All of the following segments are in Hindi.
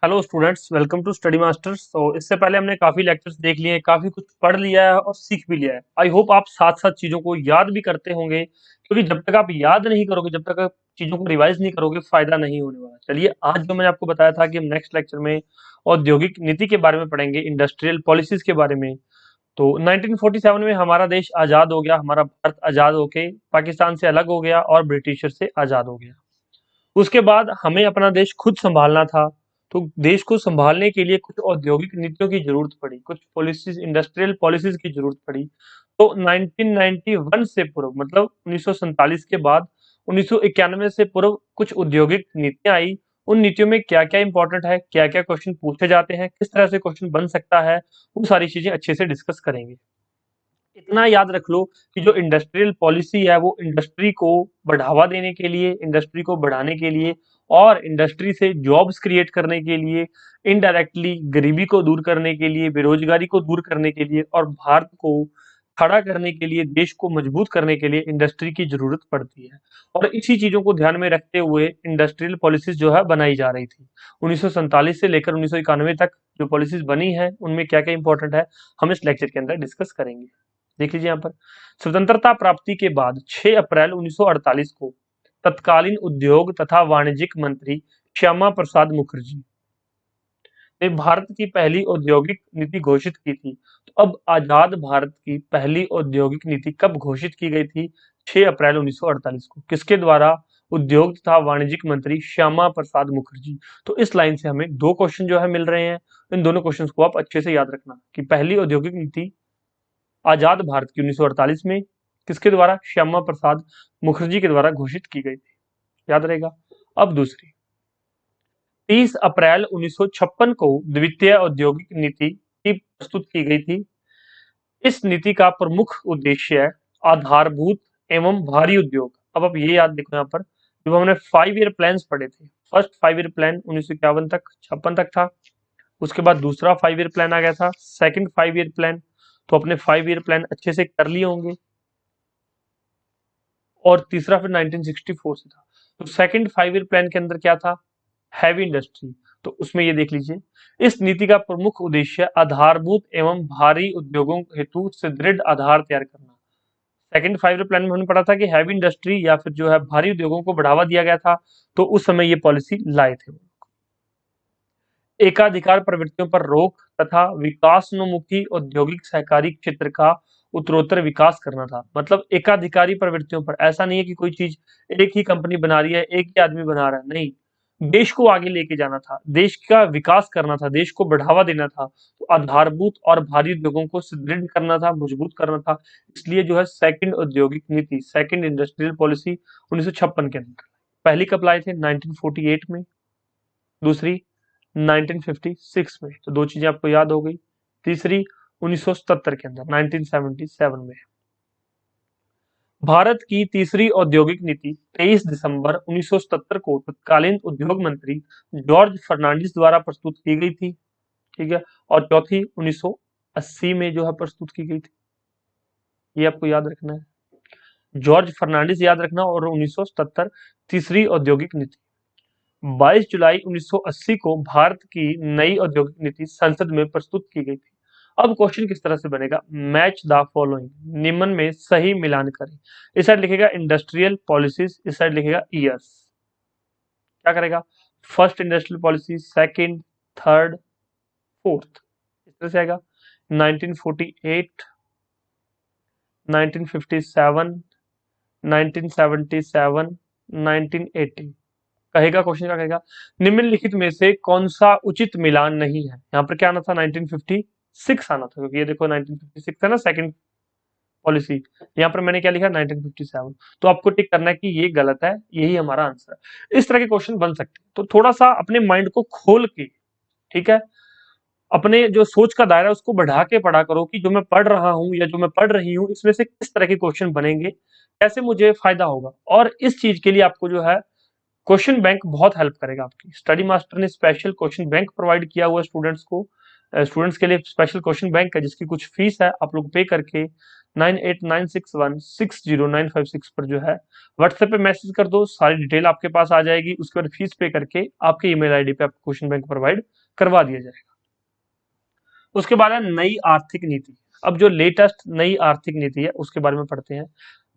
Hello students, welcome to Study Masters. तो इससे पहले हमने काफी लेक्चर्स देख लिए हैं, काफी कुछ पढ़ लिया है और सीख भी लिया है। आई होप आप साथ साथ चीजों को याद भी करते होंगे, क्योंकि जब तक आप याद नहीं करोगे, जब तक आप चीजों को रिवाइज नहीं करोगे, फायदा नहीं होने वाला। चलिए, आज जो मैंने आपको बताया था कि हम नेक्स्ट लेक्चर में औद्योगिक नीति के बारे में पढ़ेंगे, इंडस्ट्रियल पॉलिसीज के बारे में। तो 1947 में हमारा देश आजाद हो गया, हमारा भारत आजाद होके पाकिस्तान से अलग हो गया और ब्रिटिशर से आजाद हो गया। उसके बाद हमें अपना देश खुद संभालना था। तो देश को संभालने के लिए कुछ औद्योगिक नीतियों की जरूरत पड़ी, कुछ पॉलिसीज, इंडस्ट्रियल पॉलिसीज की जरूरत पड़ी। तो 1991 से पूर्व, मतलब 1947 के बाद 1991 से पूर्व कुछ औद्योगिक नीतियां आई। उन नीतियों में क्या क्या इंपॉर्टेंट है, क्या क्या क्वेश्चन पूछे जाते हैं, किस तरह से क्वेश्चन बन सकता है, वो सारी चीजें अच्छे से डिस्कस करेंगे। इतना याद रख लो कि जो इंडस्ट्रियल पॉलिसी है वो इंडस्ट्री को बढ़ावा देने के लिए, इंडस्ट्री को बढ़ाने के लिए और इंडस्ट्री से जॉब्स क्रिएट करने के लिए, इनडायरेक्टली गरीबी को दूर करने के लिए, बेरोजगारी को दूर करने के लिए और भारत को खड़ा करने के लिए, देश को मजबूत करने के लिए इंडस्ट्री की जरूरत पड़ती है। और इसी चीजों को ध्यान में रखते हुए इंडस्ट्रियल पॉलिसीज जो है बनाई जा रही थी। 1947 से लेकर 1991 तक जो पॉलिसीज बनी है उनमें क्या क्या इंपॉर्टेंट है, हम इस लेक्चर के अंदर डिस्कस करेंगे। देख लीजिए यहाँ पर, स्वतंत्रता प्राप्ति के बाद 6 अप्रैल 1948 को तत्कालीन उद्योग तथा वाणिज्यिक मंत्री श्यामा प्रसाद मुखर्जी ने भारत की पहली औद्योगिक नीति घोषित की थी। तो अब आजाद भारत की पहली औद्योगिक नीति कब घोषित की गई थी? 6 अप्रैल 1948 को। किसके द्वारा? उद्योग तथा वाणिज्यिक मंत्री श्यामा प्रसाद मुखर्जी। तो इस लाइन से हमें दो क्वेश्चन जो है मिल रहे हैं। इन दोनों क्वेश्चंस को आप अच्छे से याद रखना कि पहली औद्योगिक नीति आजाद भारत की 1948 में किसके द्वारा? श्यामा प्रसाद मुखर्जी के द्वारा घोषित की गई थी। याद रहेगा। अब दूसरी, 30 अप्रैल 1956 को द्वितीय औद्योगिक नीति की प्रस्तुत की गई थी। इस नीति का प्रमुख उद्देश्य है आधारभूत एवं भारी उद्योग। अब आप ये याद देखो यहाँ पर, जब हमने 5 ईयर प्लान पढ़े थे, फर्स्ट 5 ईयर प्लान 1951 तक 56 तक था। उसके बाद दूसरा 5 ईयर प्लान आ गया था, सेकंड 5 ईयर प्लान। तो अपने 5 ईयर प्लान अच्छे से कर लिए होंगे। और तीसरा फिर 1964 से था। तो सेकंड 5 ईयर प्लान के अंदर क्या था? Heavy industry. तो उसमें ये देख लीजिए, इस नीति का प्रमुख उद्देश्य आधारभूत एवं भारी उद्योगों हेतु सुदृढ़ आधार तैयार करना। सेकंड 5 ईयर प्लान में हमने पढ़ा था कि हैवी इंडस्ट्री या फिर जो है भारी उद्योगों को बढ़ावा दिया गया था। तो उस समय ये पॉलिसी लाए थे। एकाधिकार प्रवृत्तियों पर रोक तथा विकासोन्मुखी औद्योगिक सहकारी क्षेत्र का उत्तरोत्तर विकास करना था। मतलब एकाधिकारी प्रवृत्तियों पर, ऐसा नहीं है कि कोई चीज एक ही कंपनी बना रही है, एक ही आदमी बना रहा है, नहीं। देश को आगे लेके जाना था, देश का विकास करना था, देश को बढ़ावा देना था। तो आधारभूत और भारी उद्योगों को सुदृढ़ करना था, मजबूत करना था। इसलिए जो है सेकंड औद्योगिक नीति, सेकंड इंडस्ट्रियल पॉलिसी 1956 के अंदर। पहली कब लाए थे? 1948 में। दूसरी 1956 में। तो दो चीजें आपको याद हो गई। तीसरी 1977 के अंदर, 1977 में। भारत की तीसरी औद्योगिक नीति 23 दिसंबर 1977 को तत्कालीन उद्योग मंत्री जॉर्ज फर्नांडिस द्वारा प्रस्तुत की गई थी। ठीक है। और चौथी 1980 में जो है प्रस्तुत की गई थी। ये आपको याद रखना है। जॉर्ज फर्नांडिस याद रखना, और 1977 तीसरी औद्योगिक नीति। 22 जुलाई 1980 को भारत की नई औद्योगिक नीति संसद में प्रस्तुत की गई थी। अब क्वेश्चन किस तरह से बनेगा? मैच द फॉलोइंग, निम्न में सही मिलान करें। इस साइड लिखेगा इंडस्ट्रियल पॉलिसीज, इस साइड लिखेगा ईयर्स। क्या करेगा? First industrial policy, second, third, fourth, इस तरह से आएगा। 1948, 1957, 1977, 1980। कहेगा क्वेश्चन, क्या कहेगा? निम्नलिखित में से कौन सा उचित मिलान नहीं है? यहाँ पर क्या आना था? 1956 आना था, क्योंकि ये देखो 1956 है ना सेकंड पॉलिसी। यहाँ पर मैंने क्या लिखा? 1957। तो आपको टिक करना है कि ये गलत है, यही हमारा आंसर है। इस तरह के क्वेश्चन बन सकते हैं। तो थोड़ा सा अपने माइंड को खोल के, ठीक है, अपने जो सोच का दायरा है उसको बढ़ा के पढ़ा करो कि जो मैं पढ़ रहा हूँ या जो मैं पढ़ रही हूँ इसमें से किस तरह के क्वेश्चन बनेंगे, कैसे मुझे फायदा होगा। और इस चीज के लिए आपको जो है क्वेश्चन बैंक बहुत हेल्प करेगा। आपकी स्टडी मास्टर ने स्पेशल क्वेश्चन बैंक प्रोवाइड किया हुआ है स्टूडेंट्स को। स्टूडेंट्स के लिए स्पेशल क्वेश्चन बैंक है जिसकी कुछ फीस है, आप लोग पे करके 9896160956 पर जो है व्हाट्सएप पे मैसेज कर दो, सारी डिटेल आपके पास आ जाएगी। उसके बाद फीस पे करके आपके ईमेल आईडी पे आपको क्वेश्चन बैंक प्रोवाइड करवा दिया जाएगा। उसके बाद है नई आर्थिक नीति। अब जो लेटेस्ट नई आर्थिक नीति है उसके बारे में पढ़ते हैं।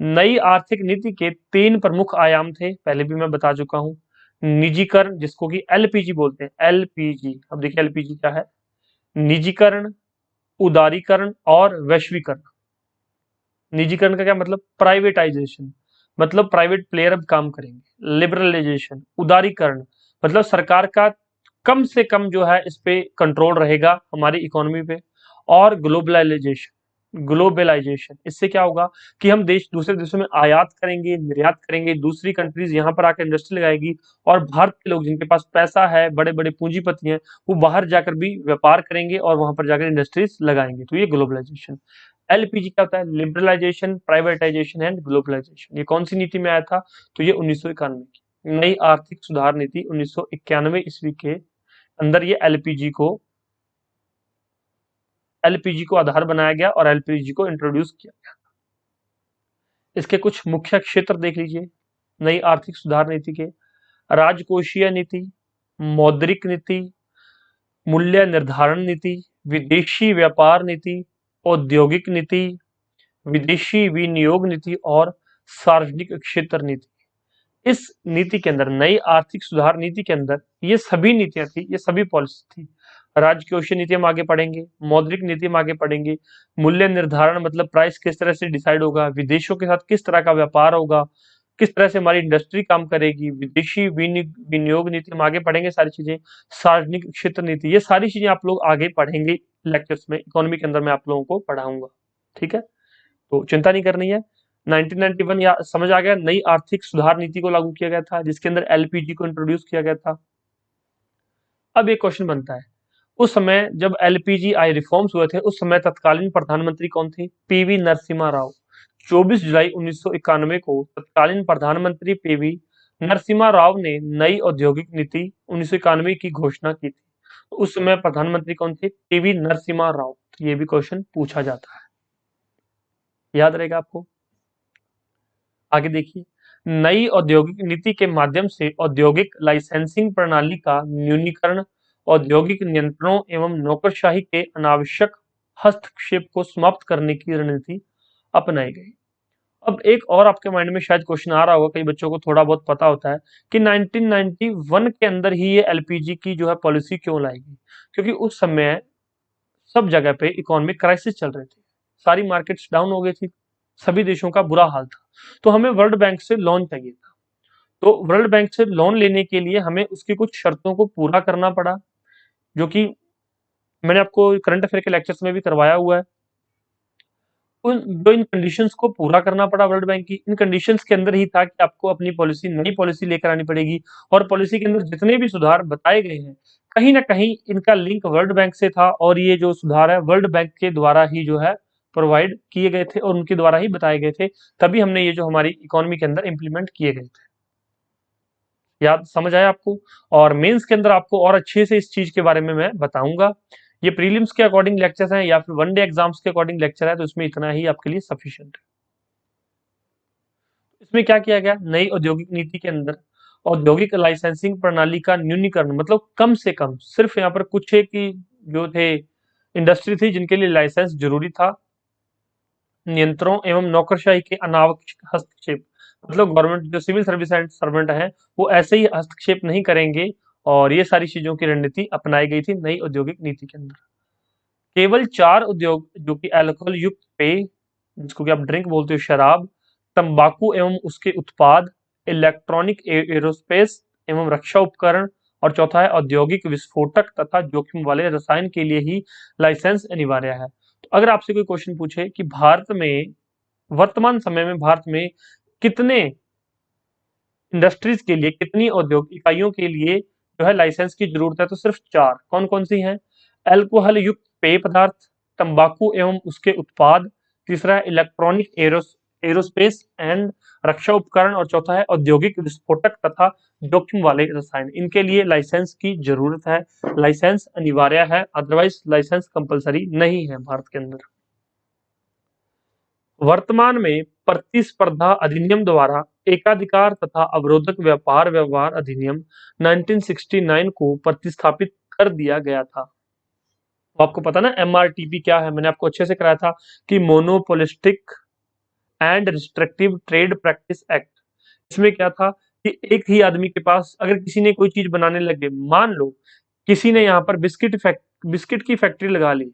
नई आर्थिक नीति के 3 प्रमुख आयाम थे, पहले भी मैं बता चुका हूं। निजीकरण, जिसको कि एलपीजी बोलते हैं, एलपीजी। अब देखिए एलपीजी क्या है। निजीकरण, उदारीकरण और वैश्वीकरण। निजीकरण का क्या मतलब, प्राइवेटाइजेशन, मतलब प्राइवेट प्लेयर अब काम करेंगे। लिबरलाइजेशन, उदारीकरण, मतलब सरकार का कम से कम जो है इस पे कंट्रोल रहेगा हमारी इकोनॉमी पे। और ग्लोबलाइजेशन, ग्लोबलाइजेशन, इससे क्या होगा कि हम देश दूसरे देशों में आयात करेंगे, निर्यात करेंगे, दूसरी कंट्रीज यहाँ पर आकर इंडस्ट्री लगाएगी और भारत के लोग जिनके पास पैसा है, बड़े बड़े पूंजीपति हैं, वो बाहर जाकर भी व्यापार करेंगे और वहां पर जाकर इंडस्ट्रीज लगाएंगे। तो ये ग्लोबलाइजेशन। एलपीजी क्या होता है, लिबरलाइजेशन, प्राइवेटाइजेशन एंड ग्लोबलाइजेशन। ये कौन सी नीति में आया था, तो ये 1991 की नई आर्थिक सुधार नीति 1991 ईस्वी के अंदर ये एलपीजी को आधार बनाया गया और एलपीजी को इंट्रोड्यूस किया गया। इसके कुछ मुख्य क्षेत्र देख लीजिए नई आर्थिक सुधार नीति के। राजकोषीय नीति, मौद्रिक नीति, मूल्य निर्धारण नीति, विदेशी व्यापार नीति, औद्योगिक नीति, विदेशी विनियोग नीति और सार्वजनिक क्षेत्र नीति। इस नीति के अंदर, नई आर्थिक सुधार नीति के अंदर ये सभी नीतियां थी, ये सभी पॉलिसी थी। राजकोषीय नीति हम आगे पढ़ेंगे, मौद्रिक नीति हम आगे पढ़ेंगे, मूल्य निर्धारण मतलब प्राइस किस तरह से डिसाइड होगा, विदेशों के साथ किस तरह का व्यापार होगा, किस तरह से हमारी इंडस्ट्री काम करेगी, विदेशी विनियोग नीति हम आगे पढ़ेंगे सारी चीजें। सार्वजनिक क्षेत्र नीति, ये सारी चीजें आप लोग आगे पढ़ेंगे लेक्चर्स में, इकोनॉमी के अंदर मैं आप लोगों को पढ़ाऊंगा। ठीक है, तो चिंता नहीं करनी है। 1991 या समझ आ गया, नई आर्थिक सुधार नीति को लागू किया गया था जिसके अंदर एलपीजी को इंट्रोड्यूस किया गया था। अब एक क्वेश्चन बनता है, उस समय जब एलपीजी आई रिफॉर्म्स हुए थे उस समय तत्कालीन प्रधानमंत्री कौन थे, पीवी नरसिम्हा राव। 24 जुलाई 1991 को तत्कालीन प्रधानमंत्री पीवी नरसिम्हा राव ने नई औद्योगिक नीति 1991 की घोषणा की थी। उस समय प्रधानमंत्री कौन थे, पीवी नरसिम्हा राव। तो ये भी क्वेश्चन पूछा जाता है, याद रहेगा आपको। आगे देखिए, नई औद्योगिक नीति के माध्यम से औद्योगिक लाइसेंसिंग प्रणाली का न्यूनीकरण, औद्योगिक नियंत्रणों एवं नौकरशाही के अनावश्यक हस्तक्षेप को समाप्त करने की रणनीति अपनाई गई। अब एक और आपके माइंड में शायद क्वेश्चन आ रहा होगा, कई बच्चों को थोड़ा बहुत पता होता है कि 1991 के अंदर ही ये एलपीजी की जो है पॉलिसी क्यों लाई गई, क्योंकि उस समय सब जगह पे इकोनॉमिक क्राइसिस चल रहे थे, सारी मार्केट्स डाउन हो गई थी, सभी देशों का बुरा हाल था। तो हमें वर्ल्ड बैंक से लोन चाहिए था। तो वर्ल्ड बैंक से लोन लेने के लिए हमें उसकी कुछ शर्तों को पूरा करना पड़ा, जो कि मैंने आपको करंट अफेयर के लेक्चर्स में भी करवाया हुआ है। इन कंडीशंस को पूरा करना पड़ा वर्ल्ड बैंक की। इन कंडीशंस के अंदर ही था कि आपको अपनी पॉलिसी, नई पॉलिसी लेकर आनी पड़ेगी और पॉलिसी के अंदर जितने भी सुधार बताए गए हैं कहीं ना कहीं इनका लिंक वर्ल्ड बैंक से था और ये जो सुधार है वर्ल्ड बैंक के द्वारा ही जो है प्रोवाइड किए गए थे और उनके द्वारा ही बताए गए थे, तभी हमने ये जो हमारी इकोनॉमी के अंदर इंप्लीमेंट किए गए थे। याद समझ आया आपको। और मेंस के अंदर आपको और अच्छे से इस चीज के बारे में मैं बताऊंगा। ये प्रीलिम्स के अकॉर्डिंग लेक्चर्स हैं या फिर वनडे एग्जाम्स के अकॉर्डिंग लेक्चर है, तो इसमें इतना ही आपके लिए सफिशिएंट है। इसमें क्या किया गया, नई औद्योगिक नीति के अंदर औद्योगिक लाइसेंसिंग प्रणाली का न्यूनीकरण, मतलब कम से कम सिर्फ यहाँ पर कुछ एक ही जो थे इंडस्ट्री थी जिनके लिए लाइसेंस जरूरी था। नियंत्रणों एवं नौकरशाही के अनावश्यक हस्तक्षेप, मतलब गवर्नमेंट जो सिविल सर्विस एंड सर्वेंट है वो ऐसे ही हस्तक्षेप नहीं करेंगे, और ये सारी चीजों की रणनीति अपनाई गई थी नई औद्योगिक नीति के अंदर। केवल 4 उद्योग जो कि अल्कोहल युक्त पेय, जिसको कि आप ड्रिंक बोलते हो, शराब, तंबाकू एवं उसके उत्पाद, इलेक्ट्रॉनिक एरोस्पेस एवं रक्षा उपकरण, और चौथा है औद्योगिक विस्फोटक तथा जोखिम वाले रसायन के लिए ही लाइसेंस अनिवार्य है। तो अगर आपसे कोई क्वेश्चन पूछे कि भारत में वर्तमान समय में भारत में कितने इंडस्ट्रीज के लिए, कितनी औद्योगिक इकाइयों के लिए जो है लाइसेंस की जरूरत है, तो सिर्फ 4। कौन कौन सी हैं, अल्कोहल युक्त पेय पदार्थ, तंबाकू एवं उसके उत्पाद, तीसरा है इलेक्ट्रॉनिक एरोस्पेस एंड रक्षा उपकरण, और चौथा है औद्योगिक विस्फोटक तथा जोखिम वाले रसायन। इनके लिए लाइसेंस की जरूरत है, लाइसेंस अनिवार्य है, अदरवाइज लाइसेंस कंपलसरी नहीं है भारत के अंदर। वर्तमान में प्रतिस्पर्धा अधिनियम द्वारा एकाधिकार तथा अवरोधक व्यापार व्यवहार अधिनियम 1969 को प्रतिस्थापित कर दिया गया था। तो आपको पता ना एमआरटीपी क्या है, मैंने आपको अच्छे से कराया था कि monopolistic and restrictive trade practice act. इसमें क्या था कि एक ही आदमी के पास अगर किसी ने कोई चीज बनाने लगे, मान लो किसी ने यहाँ पर बिस्किट की फैक्ट्री लगा ली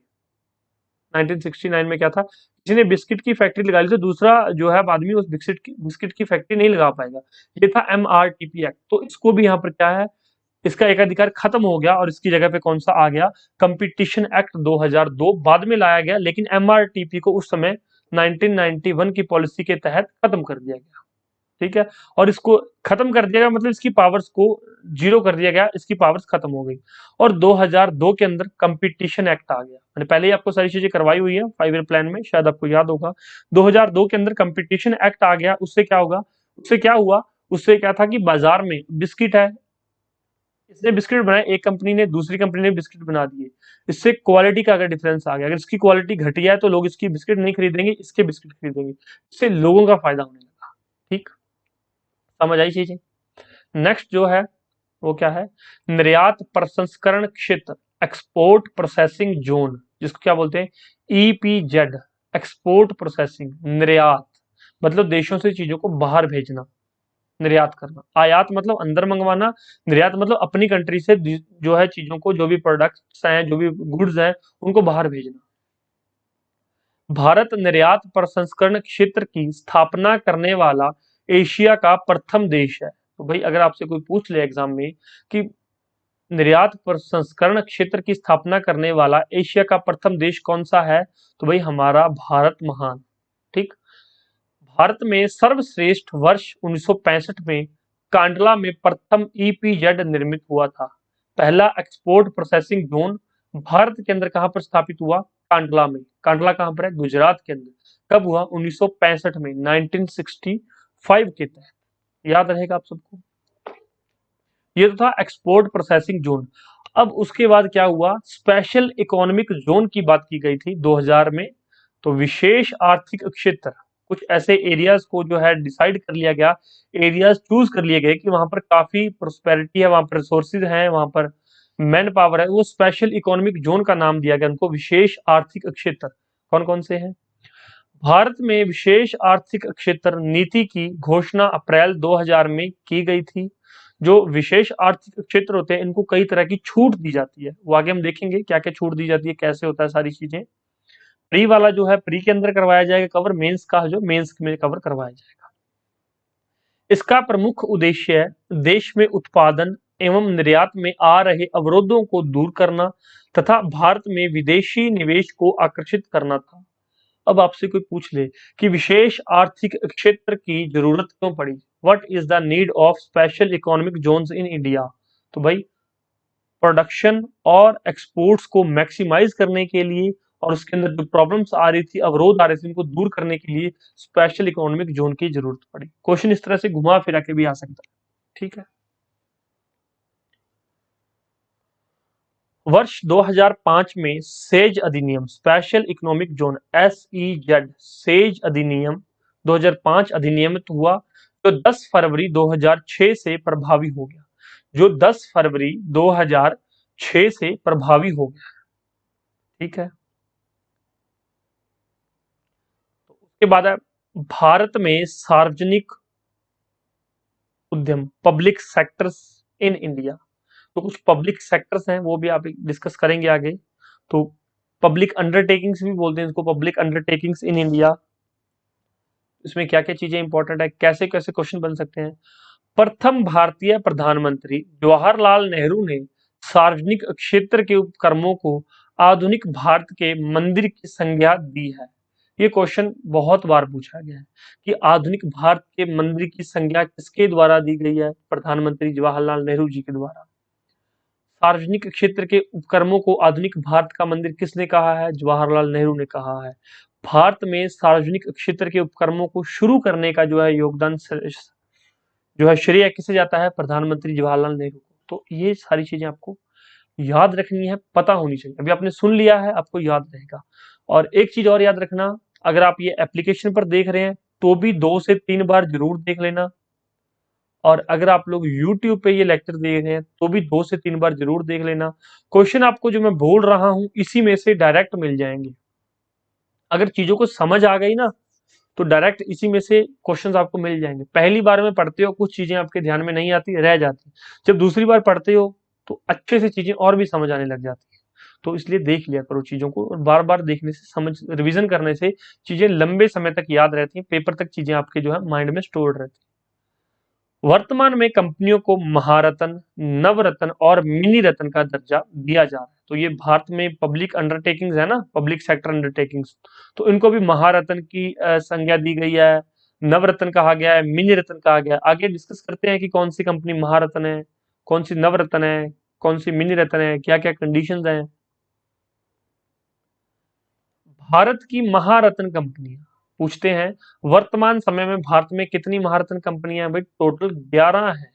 1969 में, क्या था किसी ने बिस्किट की फैक्ट्री लगा ली तो दूसरा जो है आदमी उस बिस्किट की फैक्ट्री नहीं लगा पाएगा। ये था एमआरटीपी एक्ट। तो इसको भी यहाँ पर क्या है, इसका एकाधिकार खत्म हो गया और इसकी जगह पे कौन सा आ गया, कंपटीशन एक्ट 2002 बाद में लाया गया, लेकिन एमआरटीपी को उस समय 1991 की पॉलिसी के तहत खत्म कर दिया गया। ठीक है, और इसको खत्म कर दिया गया मतलब इसकी पावर्स को जीरो कर दिया गया, इसकी पावर्स खत्म हो गई। और 2002 के अंदर कंपटीशन एक्ट आ गया। मैंने पहले ही आपको सारी चीजें करवाई हुई है 5 ईयर प्लान में, शायद आपको याद होगा। 2002 के अंदर कंपटीशन एक्ट आ गया। उससे क्या होगा, उससे क्या हुआ, उससे क्या था कि बाजार में बिस्किट है, इसने बिस्किट बनाए, एक कंपनी ने, दूसरी कंपनी ने बिस्किट बना दिए। इससे क्वालिटी का अगर डिफरेंस आ गया, अगर इसकी क्वालिटी घटिया है तो लोग इसकी बिस्किट नहीं खरीदेंगे, इसके बिस्किट खरीदेंगे। इससे लोगों का फायदा होने लगा। ठीक, समझ आई चीजें। नेक्स्ट जो है वो क्या है, निर्यात प्रसंस्करण क्षेत्र, एक्सपोर्ट प्रोसेसिंग जोन, जिसको क्या बोलते हैं, ईपीजेड। एक्सपोर्ट प्रोसेसिंग, निर्यात मतलब देशों से चीजों को बाहर भेजना, निर्यात करना। आयात मतलब अंदर मंगवाना, निर्यात मतलब अपनी कंट्री से जो है चीजों को, जो भी प्रोडक्ट्स हैं, जो भी गुड्स हैं, उनको बाहर भेजना। भारत निर्यात प्रसंस्करण क्षेत्र की स्थापना करने वाला एशिया का प्रथम देश है। तो भाई अगर आपसे कोई पूछ ले एग्जाम में कि निर्यात प्रसंस्करण क्षेत्र की स्थापना करने वाला एशिया का प्रथम देश कौन सा है, तो भाई हमारा भारत महान। ठीक, भारत में सर्वश्रेष्ठ वर्ष 1965 में कांडला में प्रथम ईपीजेड निर्मित हुआ था। पहला एक्सपोर्ट प्रोसेसिंग जोन भारत के अंदर कहां पर स्थापित हुआ, कांडला में। कांडला कहां पर है, गुजरात के अंदर। कब हुआ, 1965 में, 1965 के तहत। याद रहेगा आप सबको। ये तो था एक्सपोर्ट प्रोसेसिंग जोन। अब उसके बाद क्या हुआ, स्पेशल इकोनॉमिक जोन की बात की गई थी 2000 में। तो विशेष आर्थिक क्षेत्र, कुछ ऐसे एरियाज को जो है डिसाइड कर लिया गया, एरियाज चूज कर लिए गए कि वहां पर काफी प्रोस्पेरिटी है, वहां पर रिसोर्सेज हैं, वहां पर मैन पावर है, वो स्पेशल इकोनॉमिक जोन का नाम दिया गया उनको, विशेष आर्थिक क्षेत्र। कौन कौन से हैं, भारत में विशेष आर्थिक क्षेत्र नीति की घोषणा अप्रैल 2000 में की गई थी। जो विशेष आर्थिक क्षेत्र होते हैं इनको कई तरह की छूट दी जाती है, वो आगे हम देखेंगे क्या क्या छूट दी जाती है, कैसे होता है सारी चीजें। प्री वाला जो है प्री के अंदर करवाया जाएगा कवर, मेंस का जो मेंस में कवर करवाया जाएगा। इसका प्रमुख उद्देश्य है देश में उत्पादन एवं निर्यात में आ रहे अवरोधों को दूर करना तथा भारत में विदेशी निवेश को आकर्षित करना था। अब आपसे कोई पूछ ले कि विशेष आर्थिक क्षेत्र की जरूरत क्यों पड़ी, what is the need of special economic zones in India, तो भाई प्रोडक्शन और एक्सपोर्ट्स को मैक्सिमाइज करने के लिए और उसके अंदर जो प्रॉब्लम्स आ रही थी, अवरोध आ रहे थे, उनको दूर करने के लिए स्पेशल इकोनॉमिक जोन की जरूरत पड़ी। क्वेश्चन इस तरह से घुमा फिरा के भी आ सकता है। ठीक है, वर्ष 2005 में सेज अधिनियम, special economic zone, SEZ, says अधिनियम 2005 अधिनियमित हुआ, जो 10 फरवरी 2006 से प्रभावी हो गया। जो 10 फरवरी 2006 से प्रभावी हो गया। ठीक है, तो उसके बाद है भारत में सार्वजनिक उद्यम, पब्लिक सेक्टर्स इन इंडिया। तो कुछ पब्लिक सेक्टर्स हैं वो भी आप डिस्कस करेंगे आगे। तो पब्लिक अंडरटेकिंग्स भी बोलते हैं इसको, पब्लिक अंडरटेकिंग्स इन इंडिया। इसमें क्या क्या चीजें इंपॉर्टेंट है, कैसे कैसे क्वेश्चन बन सकते हैं। प्रथम भारतीय प्रधानमंत्री जवाहरलाल नेहरू ने सार्वजनिक क्षेत्र के उपक्रमों को आधुनिक भारत के मंदिर की संज्ञा दी है। ये क्वेश्चन बहुत बार पूछा गया है कि आधुनिक भारत के मंदिर की संज्ञा किसके द्वारा दी गई है, प्रधानमंत्री जवाहरलाल नेहरू जी के द्वारा। सार्वजनिक क्षेत्र के उपक्रमों को आधुनिक भारत का मंदिर किसने कहा है, जवाहरलाल नेहरू ने कहा है। भारत में सार्वजनिक क्षेत्र के उपक्रमों को शुरू करने का जो है योगदान, जो है श्रेय किसे जाता है, प्रधानमंत्री जवाहरलाल नेहरू को। तो ये सारी चीजें आपको याद रखनी है, पता होनी चाहिए। अभी आपने सुन लिया है, आपको याद रहेगा। और एक चीज और याद रखना अगर आप ये एप्लीकेशन पर देख रहे हैं तो भी 2 से 3 बार जरूर देख लेना, और अगर आप लोग YouTube पे ये लेक्चर देख रहे हैं तो भी 2 से 3 बार जरूर देख लेना। क्वेश्चन आपको जो मैं बोल रहा हूं इसी में से डायरेक्ट मिल जाएंगे। अगर चीजों को समझ आ गई ना तो डायरेक्ट इसी में से क्वेश्चंस आपको मिल जाएंगे। पहली बार में पढ़ते हो कुछ चीजें आपके ध्यान में नहीं आती, रह जाती। जब दूसरी बार पढ़ते हो तो अच्छे से चीजें और भी समझ आने लग जाती है। तो इसलिए देख लिया करो चीजों को, और बार बार देखने से, समझ, रिवीजन करने से चीजें लंबे समय तक याद रहती हैं, पेपर तक चीजें आपके जो है माइंड में स्टोर्ड रहती हैं। वर्तमान में कंपनियों को महारत्न, नवरत्न और मिनी रत्न का दर्जा दिया जा रहा है। तो ये भारत में पब्लिक अंडरटेकिंग्स है ना, पब्लिक सेक्टर अंडरटेकिंग्स, तो इनको भी महारत्न की संज्ञा दी गई है, नवरत्न कहा गया है, मिनी रत्न कहा गया है। आगे डिस्कस करते हैं कि कौन सी कंपनी महारत्न है, कौन सी नवरत्न है, कौन सी मिनी रत्न है, क्या क्या कंडीशंस हैं। भारत की महारत्न कंपनियां पूछते हैं, वर्तमान समय में भारत में कितनी महारत्न कंपनियां हैं? भाई टोटल 11 है।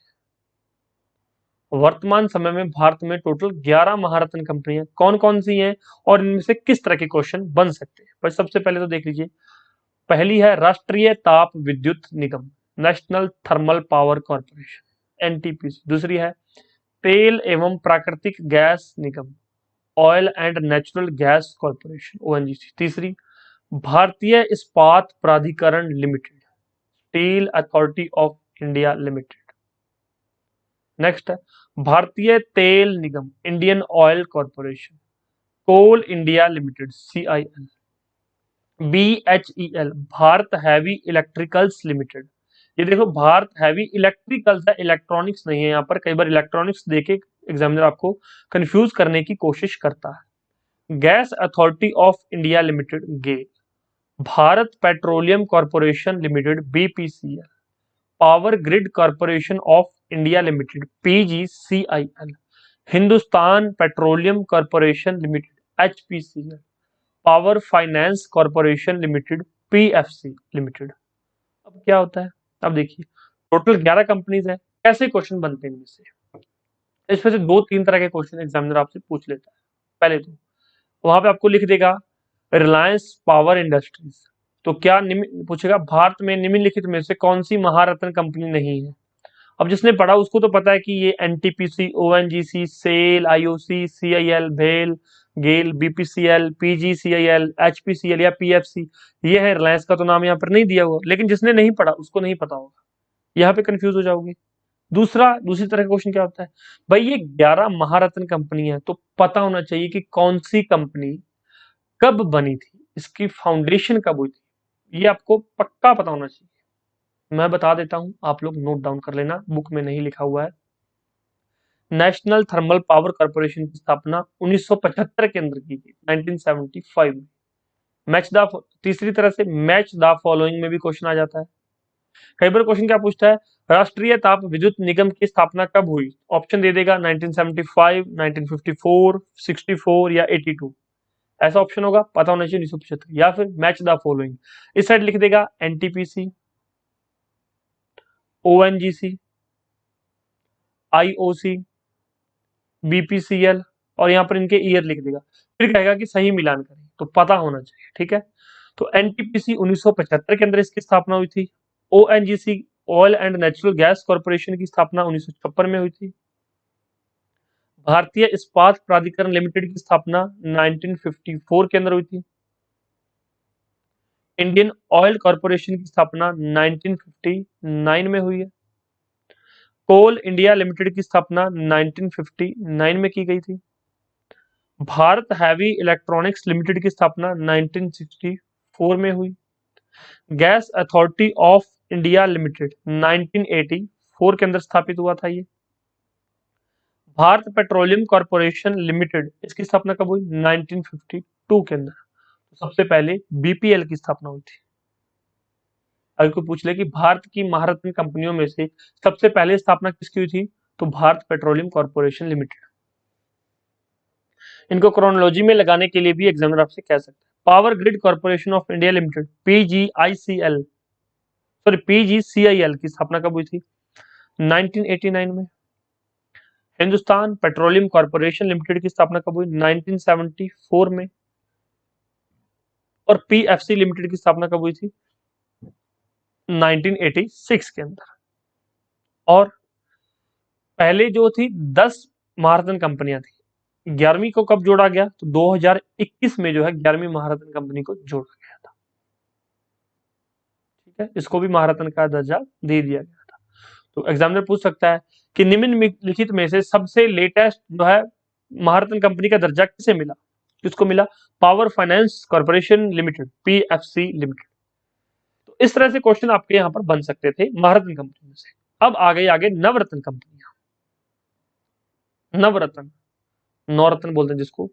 वर्तमान समय में भारत में टोटल 11 महारत्न कंपनियां कौन कौन सी हैं और इनमें से किस तरह के क्वेश्चन बन सकते हैं। पर सबसे पहले तो देख लीजिए, पहली है राष्ट्रीय ताप विद्युत निगम, national thermal power corporation, NTPC. दूसरी है तेल एवं प्राकृतिक गैस निगम, oil and natural gas corporation, ONGC. तीसरी भारतीय इस्पात प्राधिकरण limited, steel authority of India limited. Next है भारतीय तेल निगम, Indian oil corporation, coal India limited, CIL. BHEL, Bharat heavy electricals limited. ये देखो भारत हैवी इलेक्ट्रिकल्स है, इलेक्ट्रॉनिक्स नहीं है। यहाँ पर कई बार इलेक्ट्रॉनिक्स देके एग्जामिनर आपको कंफ्यूज करने की कोशिश करता है। Gas Authority of India Limited, GAIL. Bharat Petroleum Corporation Limited, BPCL. Power grid corporation of India Limited, PGCIL. Hindustan Petroleum Corporation Limited, HPCL. Power Finance Corporation Limited, PFC Limited. अब क्या होता है, अब देखिए टोटल 11 कंपनीज है। कैसे क्वेश्चन बनते हैं इनमें से? इसमें से 2-3 तरह के क्वेश्चन एग्जामिनर आपसे पूछ लेता है। पहले तो वहां पे आपको लिख देगा रिलायंस पावर इंडस्ट्रीज, तो क्या पूछेगा भारत में निम्नलिखित में से कौन सी महारत्न कंपनी नहीं है। अब जिसने पढ़ा उसको तो पता है कि ये NTPC, ONGC, SAIL, IOC, CIL, भेल, गेल, बीपीसीएल, पीजीसीआईएल, एचपीसीएल या पीएफसी, ये है। रिलायंस का तो नाम यहाँ पर नहीं दिया हुआ, लेकिन जिसने नहीं पढ़ा उसको नहीं पता होगा, यहाँ पे कंफ्यूज हो जाओगे। दूसरी तरह का क्वेश्चन क्या होता है, भाई ये 11 महारत्न कंपनी है तो पता होना चाहिए कि कौन सी कंपनी कब बनी थी, इसकी फाउंडेशन कब हुई थी, ये आपको पक्का पता होना चाहिए। मैं बता देता हूं, आप लोग नोट डाउन कर लेना, बुक में नहीं लिखा हुआ है। नेशनल थर्मल पावर कॉर्पोरेशन की स्थापना 1975 के अंदर की गई, 1975 में। मैच द तीसरी तरह से मैच द फॉलोइंग में भी क्वेश्चन आ जाता है। कई बार क्वेश्चन क्या पूछता है, राष्ट्रीय ताप विद्युत निगम की स्थापना कब हुई? ऑप्शन दे देगा 1975, 1954, 64 या 82। ऐसा ऑप्शन होगा, पता होना चाहिए 1975, या फिर मैच द फॉलोइंग। इस साइड लिख देगा एनटीपीसी, ओएनजीसी, आईओसी, बीपीसीएल, और यहाँ पर इनके ईयर लिख देगा। फिर कहेगा कि सही मिलान करें, तो पता होना चाहिए, ठीक है। तो एनटीपीसी 1975 के अंदर इसकी स्थापना हुई थी। ONGC, oil and natural gas corporation की स्थापना 1956 में हुई थी। भारतीय इस्पात प्राधिकरण लिमिटेड की स्थापना 1954 के अंदर हुई थी। इंडियन ऑयल कॉर्पोरेशन की स्थापना 1959 में हुई है। कोल इंडिया लिमिटेड की स्थापना 1959 में की गई थी। भारत हैवी इलेक्ट्रॉनिक्स लिमिटेड की स्थापना 1964 में हुई। Gas Authority of India limited 1984 के अंदर स्थापित हुआ था। ये भारत पेट्रोलियम कॉर्पोरेशन लिमिटेड, इसकी स्थापना कब हुई? 1952 के अंदर। तो सबसे पहले बीपीएल की स्थापना हुई थी। अगर कोई पूछ ले कि भारत की महारत्न कंपनियों में से सबसे पहले स्थापना किसकी हुई थी, तो भारत पेट्रोलियम कॉर्पोरेशन लिमिटेड। इनको क्रोनोलॉजी में लगाने के लिए भी एग्जामिनर आपसे कह सकते हैं। Power grid corporation of India limited, PGICL, sorry PGCIL की स्थापना कब हुई थी? 1989 में। हिंदुस्तान पेट्रोलियम कॉर्पोरेशन लिमिटेड की स्थापना कब हुई? 1974 में। और पीएफसी लिमिटेड की स्थापना कब हुई थी? 1986 के अंदर। और पहले जो थी 10 महारत्न कंपनियां थी, 11वीं को कब जोड़ा गया? तो 2021 में जो है 11वीं महारत्न कंपनी को जोड़ा गया था। ठीक है, इसको भी महारत्न का दर्जा दे दिया गया था। तो एग्जामिनर पूछ सकता है कि निम्नलिखित में से सबसे लेटेस्ट जो है महारत्न कंपनी का दर्जा किसे मिला? किसको मिला? Power Finance Corporation Limited, PFC limited. तो इस तरह से क्वेश्चन आपके यहां पर बन सकते थे महारत्न कंपनी में से। अब आ गई आगे नवरत्न कंपनियां। नवरत्न, नवरत्न बोलते हैं जिसको।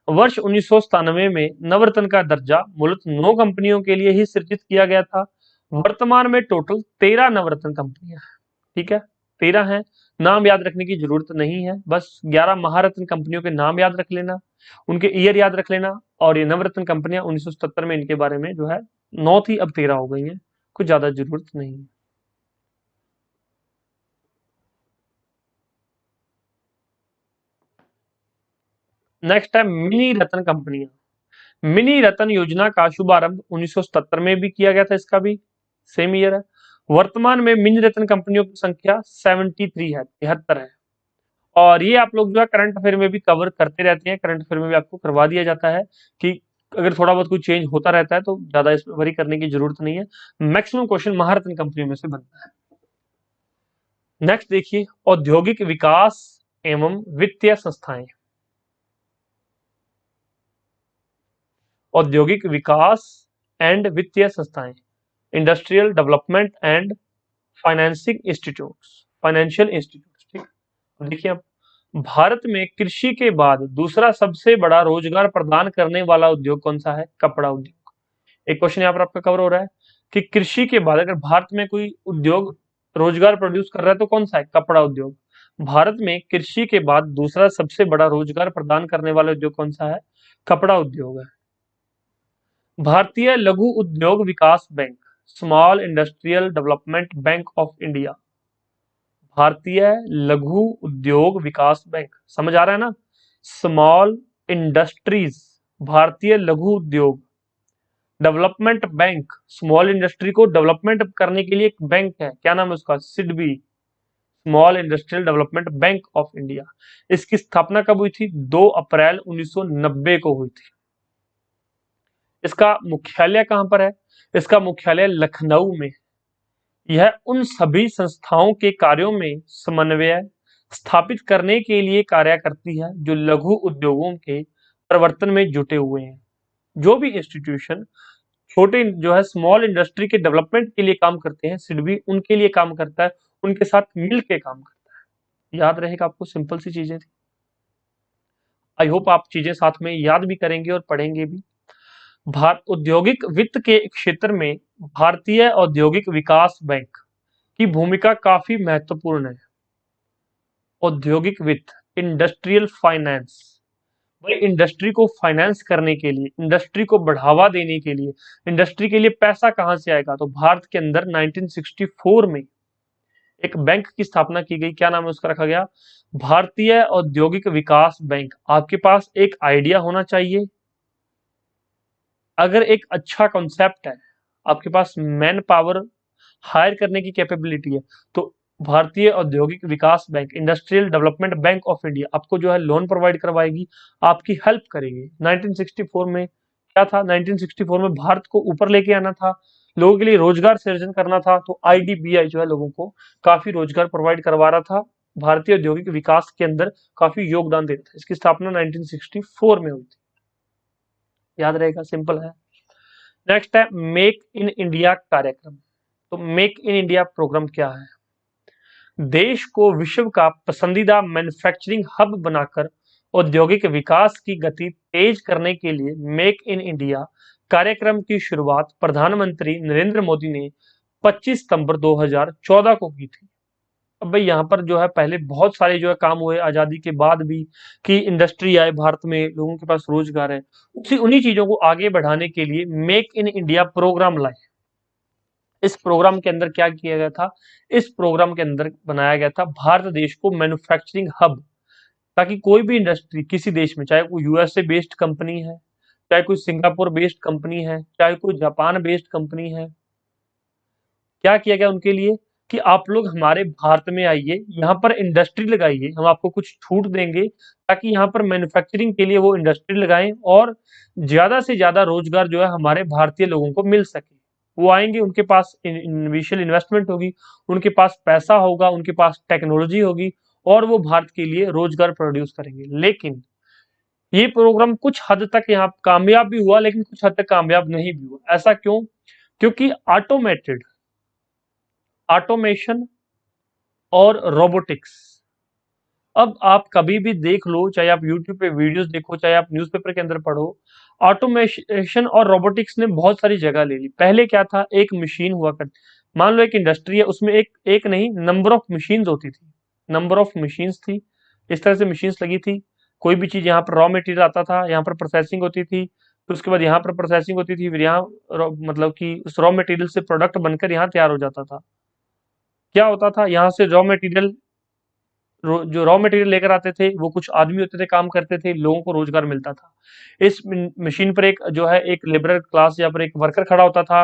वर्ष 1997 में नवरत्न का दर्जा मूलतः 9 कंपनियों के लिए ही सृजित किया गया था। वर्तमान में टोटल 13 नवरत्न कंपनियां हैं। ठीक है, 13 हैं। नाम याद रखने की जरूरत नहीं है, बस 11 महारत्न कंपनियों के नाम याद रख लेना, उनके ईयर याद रख लेना। और ये नवरत्न कंपनियां 1977 में इनके बारे में जो है 9 थी, अब 13 हो गई हैं, कुछ ज्यादा जरूरत नहीं है। नेक्स्ट है मिनी रत्न कंपनियां। मिनी रत्न योजना का शुभारंभ 1977 में भी किया गया था, इसका भी सेम ईयर है। वर्तमान में मिनी रत्न कंपनियों की संख्या 73 है, 73 है। और ये आप लोग जो है करंट अफेयर में भी कवर करते रहते हैं, करंट अफेयर में भी आपको करवा दिया जाता है कि अगर थोड़ा बहुत कुछ चेंज होता रहता है तो ज्यादा इसमें वरी करने की जरूरत नहीं है। मैक्सिमम क्वेश्चन महारत्न कंपनियों में से बनता है। नेक्स्ट देखिए, औद्योगिक विकास एवं वित्तीय संस्थाएं। औद्योगिक विकास एंड वित्तीय संस्थाएं, industrial development and financing institutes, financial institutes. ठीक, अब देखिए, अब भारत में कृषि के बाद दूसरा सबसे बड़ा रोजगार प्रदान करने वाला उद्योग कौन सा है? कपड़ा उद्योग। एक क्वेश्चन यहाँ पर आपका कवर हो रहा है कि कृषि के बाद अगर भारत में कोई उद्योग रोजगार प्रोड्यूस कर रहा है तो कौन सा है? कपड़ा उद्योग। भारत में कृषि के बाद दूसरा सबसे बड़ा रोजगार प्रदान करने वाला उद्योग कौन सा है? कपड़ा उद्योग है। भारतीय लघु उद्योग विकास bank, small industrial development bank of India. भारतीय लघु उद्योग विकास बैंक, समझ आ रहा है ना? स्मॉल इंडस्ट्रीज, भारतीय लघु उद्योग डेवलपमेंट बैंक, स्मॉल इंडस्ट्री को डेवलपमेंट करने के लिए एक बैंक है, क्या नाम है उसका? SIDBI, small industrial development bank of India. इसकी स्थापना कब हुई थी? 2 अप्रैल 1990 को हुई थी। इसका मुख्यालय कहां पर है? इसका मुख्यालय लखनऊ में। यह उन सभी संस्थाओं के कार्यों में समन्वय स्थापित करने के लिए कार्य करती है जो लघु उद्योगों के प्रवर्तन में जुटे हुए हैं। जो भी इंस्टीट्यूशन छोटे जो है स्मॉल इंडस्ट्री के डेवलपमेंट के लिए काम करते हैं, सिडबी उनके लिए काम करता है, उनके साथ मिल के काम करता है। याद रहेगा आपको, सिंपल सी चीजें थी। आई होप आप चीजें साथ में याद भी करेंगे और पढ़ेंगे भी। भारत औद्योगिक वित्त के क्षेत्र में भारतीय औद्योगिक विकास बैंक की भूमिका काफी महत्वपूर्ण है। औद्योगिक वित्त, इंडस्ट्रियल फाइनेंस, भाई इंडस्ट्री को फाइनेंस करने के लिए, इंडस्ट्री को बढ़ावा देने के लिए, इंडस्ट्री के लिए पैसा कहां से आएगा? तो भारत के अंदर 1964 में एक बैंक की स्थापना की गई। क्या नाम है उसका रखा गया? भारतीय औद्योगिक विकास बैंक। आपके पास एक आइडिया होना चाहिए, अगर एक अच्छा कॉन्सेप्ट है, आपके पास मैन पावर हायर करने की कैपेबिलिटी है, तो भारतीय औद्योगिक विकास bank, industrial development bank of India आपको जो है लोन प्रोवाइड करवाएगी, आपकी हेल्प करेगी। 1964 में क्या था? 1964 में भारत को ऊपर लेके आना था, लोगों के लिए रोजगार सृजन करना था, तो आईडीबीआई जो है लोगों को काफी रोजगार प्रोवाइड करवा रहा था, भारतीय औद्योगिक विकास के अंदर काफी योगदान दे रहा था। इसकी स्थापना 1964 में हुई थी, याद रहेगा, सिंपल है। नेक्स्ट है मेक इन इंडिया कार्यक्रम। तो मेक इन इंडिया प्रोग्राम क्या है? देश को विश्व का पसंदीदा मैन्युफैक्चरिंग हब बनाकर औद्योगिक विकास की गति तेज करने के लिए मेक इन इंडिया कार्यक्रम की शुरुआत प्रधानमंत्री नरेंद्र मोदी ने 25 सितंबर 2014 को की थी। अब भाई यहाँ पर जो है पहले बहुत सारे जो है काम हुए आजादी के बाद भी, कि इंडस्ट्री आए भारत में, लोगों के पास रोजगार है, उन्हीं चीजों को आगे बढ़ाने के लिए मेक इन इंडिया प्रोग्राम लाए। इस प्रोग्राम के अंदर क्या किया गया था? इस प्रोग्राम के अंदर बनाया गया था भारत देश को मैन्युफैक्चरिंग हब, ताकि कोई भी इंडस्ट्री किसी देश में, चाहे वो यूएसए बेस्ड कंपनी है, चाहे कोई सिंगापुर बेस्ड कंपनी है, चाहे कोई जापान बेस्ड कंपनी है। क्या किया गया उनके लिए कि आप लोग हमारे भारत में आइए, यहाँ पर इंडस्ट्री लगाइए, हम आपको कुछ छूट देंगे ताकि यहाँ पर मैन्युफैक्चरिंग के लिए वो इंडस्ट्री लगाएं और ज्यादा से ज्यादा रोजगार जो है हमारे भारतीय लोगों को मिल सके। वो आएंगे, उनके पास इनिशियल इन्वेस्टमेंट होगी, उनके पास पैसा होगा, उनके पास टेक्नोलॉजी होगी और वो भारत के लिए रोजगार प्रोड्यूस करेंगे। लेकिन ये प्रोग्राम कुछ हद तक यहाँ कामयाब भी हुआ, लेकिन कुछ हद तक कामयाब नहीं भी हुआ। ऐसा क्यों? क्योंकि ऑटोमेशन और रोबोटिक्स, अब आप कभी भी देख लो, चाहे आप यूट्यूब पे वीडियोस देखो, चाहे आप न्यूज़पेपर के अंदर पढ़ो, ऑटोमेशन और रोबोटिक्स ने बहुत सारी जगह ले ली। पहले क्या था, एक मशीन हुआ कर, मान लो एक इंडस्ट्री है, उसमें एक एक नहीं नंबर ऑफ मशीन्स होती थी, नंबर ऑफ मशीन्स थी, इस तरह से मशीन्स लगी थी। कोई भी चीज यहाँ पर रॉ मटेरियल आता था, यहाँ पर प्रोसेसिंग होती थी, फिर उसके बाद यहाँ पर प्रोसेसिंग होती थी, फिर यहाँ मतलब कि उस रॉ मटेरियल से प्रोडक्ट बनकर यहाँ तैयार हो जाता था। क्या होता था, यहाँ से रॉ मटेरियल जो रॉ मटेरियल लेकर आते थे, वो कुछ आदमी होते थे, काम करते थे, लोगों को रोजगार मिलता था। इस मशीन पर एक जो है एक लेबर क्लास या पर एक वर्कर खड़ा होता था,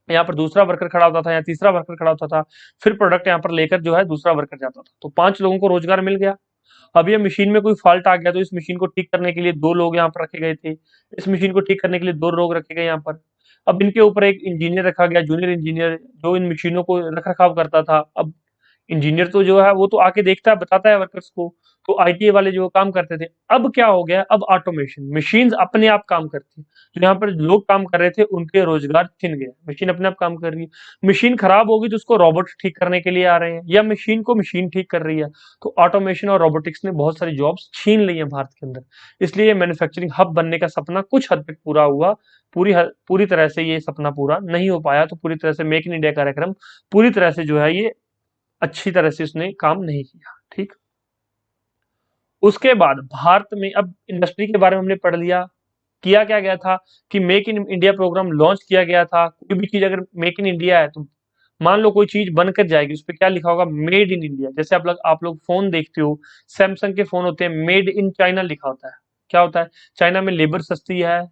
यहाँ पर दूसरा वर्कर खड़ा होता था, यहाँ तीसरा वर्कर खड़ा होता था, फिर प्रोडक्ट यहाँ पर लेकर जो है दूसरा वर्कर जाता था। तो 5 लोगों को रोजगार मिल गया। अब ये मशीन में कोई फॉल्ट आ गया तो इस मशीन को ठीक करने के लिए 2 लोग यहाँ पर रखे गए थे, इस मशीन को ठीक करने के लिए 2 लोग रखे गए यहाँ पर। अब इनके ऊपर एक इंजीनियर रखा गया, जूनियर इंजीनियर, जो इन मशीनों को रख रखाव करता था। अब इंजीनियर तो जो है वो तो आके देखता है, बताता है वर्कर्स को, तो आईटी वाले जो काम करते थे। अब क्या हो गया, अब ऑटोमेशन, मशीन्स अपने आप काम करती है। जो यहाँ पर लोग काम कर रहे थे उनके रोजगार छिन गए, मशीन अपने आप काम कर रही है। मशीन खराब होगी तो उसको रोबोट ठीक करने के लिए आ रहे हैं, या मशीन को मशीन ठीक कर रही है। तो ऑटोमेशन और रोबोटिक्स ने बहुत सारी जॉब्स छीन ली है भारत के अंदर। इसलिए मैन्युफैक्चरिंग हब बनने का सपना कुछ हद तक पूरा हुआ, पूरी तरह से ये सपना पूरा नहीं हो पाया। तो पूरी तरह से मेक इन इंडिया कार्यक्रम पूरी तरह से जो है ये अच्छी तरह से उसने काम नहीं किया। ठीक, उसके बाद भारत में अब इंडस्ट्री के बारे में हमने पढ़ लिया। किया क्या गया था कि Make in India programme launch किया गया था। कोई भी चीज अगर मेक इन इंडिया है तो मान लो कोई चीज बनकर जाएगी, उस पर क्या लिखा होगा, मेड इन इंडिया। जैसे आप लोग फोन देखते हो, सैमसंग के फोन होते हैं, मेड इन चाइना लिखा होता है। क्या होता है, चाइना में लेबर सस्ती है,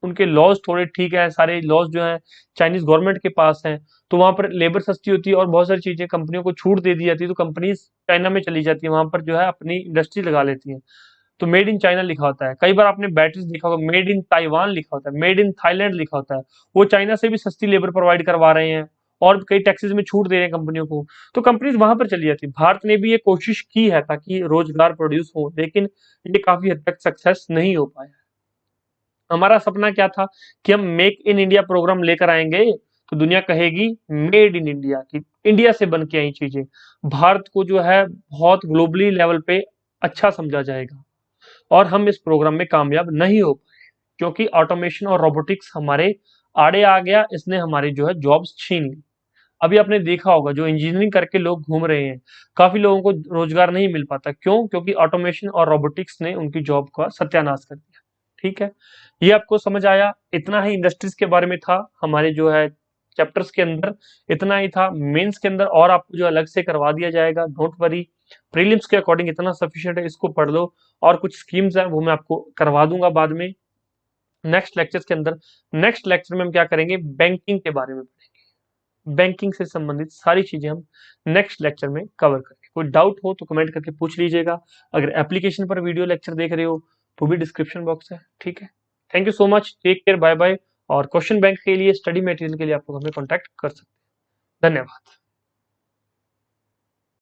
उनके लॉज थोड़े ठीक है, सारे लॉज जो है चाइनीज गवर्नमेंट के पास हैं, तो वहां पर लेबर सस्ती होती है और बहुत सारी चीजें कंपनियों को छूट दे दी जाती है। तो कंपनीज चाइना में चली जाती है, वहां पर जो है अपनी इंडस्ट्री लगा लेती हैं। तो मेड इन चाइना लिखा होता है। कई बार आपने बैटरीज देखा होगा, मेड इन ताइवान लिखा होता है, मेड इन थाईलैंड लिखा होता है। वो चाइना से भी सस्ती लेबर प्रोवाइड करवा रहे हैं और कई टैक्सेस में छूट दे रहे हैं कंपनियों को। तो कंपनीज वहां पर चली जाती है। भारत ने भी ये कोशिश की है ताकि रोजगार प्रोड्यूस हो, लेकिन ये काफी हद तक सक्सेस नहीं हो पाया। हमारा सपना क्या था कि हम मेक इन इंडिया प्रोग्राम लेकर आएंगे तो दुनिया कहेगी मेड इन इंडिया, की इंडिया से बन के आई चीजें। भारत को जो है बहुत ग्लोबली लेवल पे अच्छा समझा जाएगा। और हम इस प्रोग्राम में कामयाब नहीं हो पाए क्योंकि ऑटोमेशन और रोबोटिक्स हमारे आड़े आ गया, इसने हमारी जो है जॉब्स छीन ली। अभी आपने देखा होगा जो इंजीनियरिंग करके लोग घूम रहे हैं, काफी लोगों को रोजगार नहीं मिल पाता। क्यों? क्योंकि ऑटोमेशन और रोबोटिक्स ने उनकी जॉब का सत्यानाश कर दिया। ठीक है, ये आपको समझ आया? इतना ही इंडस्ट्रीज के बारे में था हमारे जो है चैप्टर्स के अंदर, इतना ही था। मेंस के अंदर और आपको जो अलग से करवा दिया जाएगा, डोंट वरी। प्रीलिम्स के अकॉर्डिंग इतना सफिशिएंट है, इसको पढ़ लो। और कुछ स्कीम्स है वो मैं आपको करवा दूंगा बाद में नेक्स्ट लेक्चर्स के अंदर। नेक्स्ट लेक्चर में हम क्या करेंगे, बैंकिंग के बारे में पढ़ेंगे। बैंकिंग से संबंधित सारी चीजें हम नेक्स्ट लेक्चर में कवर करेंगे। कोई डाउट हो तो कमेंट करके पूछ लीजिएगा। अगर एप्लीकेशन पर वीडियो लेक्चर देख रहे हो तो भी डिस्क्रिप्शन बॉक्स है। ठीक है, thank you so much, take care, bye bye. और क्वेश्चन बैंक के लिए, स्टडी मटेरियल के लिए आप लोग हमें कॉन्टैक्ट कर सकते हैं। धन्यवाद।